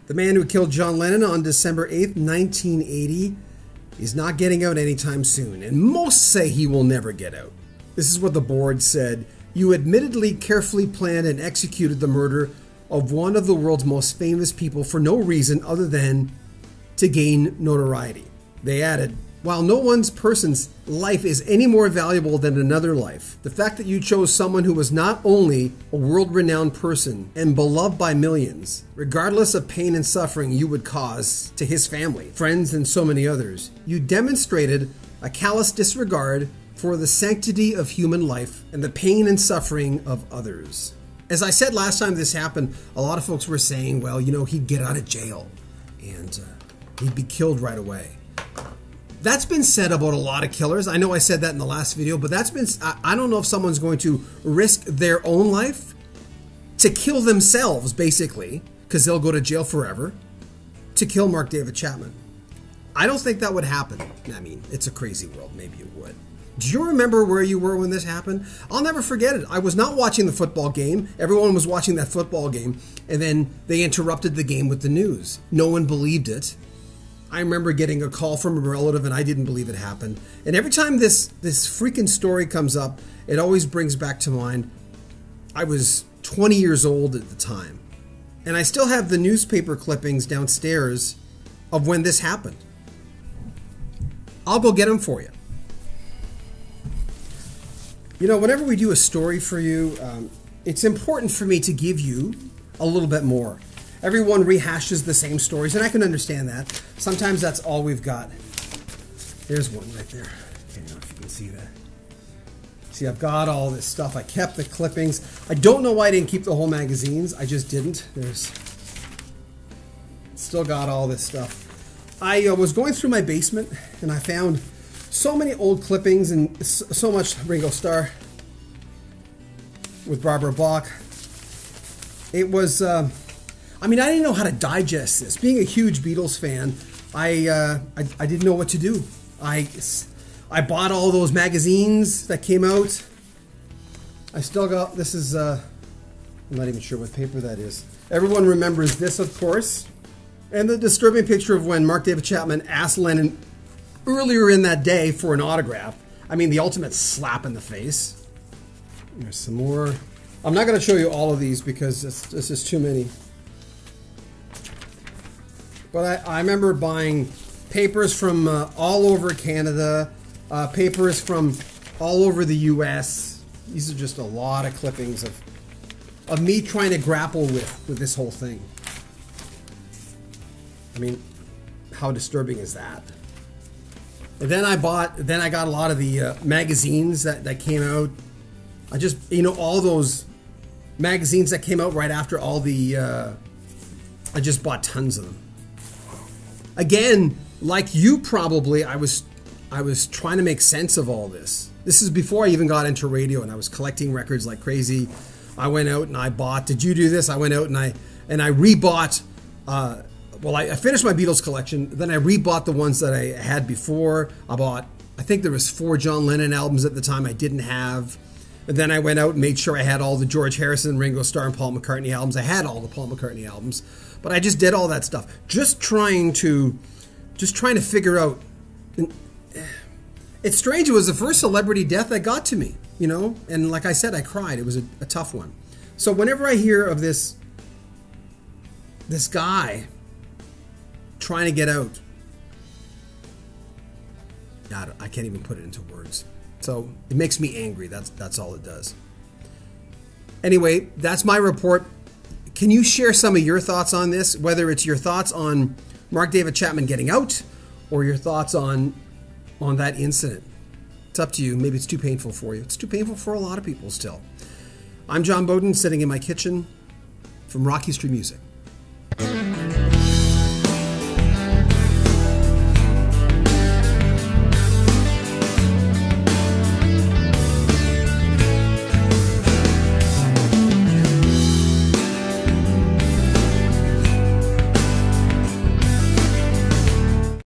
The man who killed John Lennon on December 8th, 1980 is not getting out anytime soon, and most say he will never get out. This is what the board said. You admittedly carefully planned and executed the murder of one of the world's most famous people for no reason other than to gain notoriety. They added, while no one's person's life is any more valuable than another life, the fact that you chose someone who was not only a world-renowned person and beloved by millions, regardless of pain and suffering you would cause to his family, friends, and so many others, you demonstrated a callous disregard for the sanctity of human life and the pain and suffering of others. As I said last time this happened, a lot of folks were saying, well, you know, he'd get out of jail and he'd be killed right away. That's been said about a lot of killers. I know I said that in the last video, but I don't know if someone's going to risk their own life to kill themselves, basically, because they'll go to jail forever, to kill Mark David Chapman. I don't think that would happen. I mean, it's a crazy world. Maybe it would. Do you remember where you were when this happened? I'll never forget it. I was not watching the football game. Everyone was watching that football game, and then they interrupted the game with the news. No one believed it. I remember getting a call from a relative, and I didn't believe it happened. And every time this freaking story comes up, it always brings back to mind, I was 20 years old at the time. And I still have the newspaper clippings downstairs of when this happened. I'll go get them for you. You know, whenever we do a story for you, it's important for me to give you a little bit more. Everyone rehashes the same stories, and I can understand that. Sometimes that's all we've got. There's one right there. I don't know if you can see that. See, I've got all this stuff. I kept the clippings. I don't know why I didn't keep the whole magazines. I just didn't. Still got all this stuff. I was going through my basement, and I found so many old clippings and so much Ringo Starr with Barbara Bach. It was... I mean, I didn't know how to digest this. Being a huge Beatles fan, I didn't know what to do. I bought all those magazines that came out. I still got, this is, I'm not even sure what paper that is. Everyone remembers this, of course. And the disturbing picture of when Mark David Chapman asked Lennon earlier in that day for an autograph. I mean, the ultimate slap in the face. There's some more. I'm not going to show you all of these because this is too many. But I remember buying papers from all over Canada, papers from all over the US. These are just a lot of clippings of me trying to grapple with this whole thing. I mean, how disturbing is that? And then I got a lot of the magazines that came out. I just, you know, all those magazines that came out right after all the, I just bought tons of them. Again, like you probably, I was trying to make sense of all this. This is before I even got into radio, and I was collecting records like crazy. I went out and I bought, did you do this? I went out and I rebought, well, I finished my Beatles collection, then I rebought the ones that I had before. I think there was 4 John Lennon albums at the time I didn't have. And then I went out and made sure I had all the George Harrison, Ringo Starr, and Paul McCartney albums. I had all the Paul McCartney albums. But I just did all that stuff. Just trying to figure out. It's strange. It was the first celebrity death that got to me, you know? And like I said, I cried. It was a tough one. So whenever I hear of this guy trying to get out, I can't even put it into words. So it makes me angry. That's all it does. Anyway, that's my report. Can you share some of your thoughts on this? Whether it's your thoughts on Mark David Chapman getting out or your thoughts on that incident. It's up to you. Maybe it's too painful for you. It's too painful for a lot of people still. I'm John Beaudin, sitting in my kitchen from Rocky Street Music.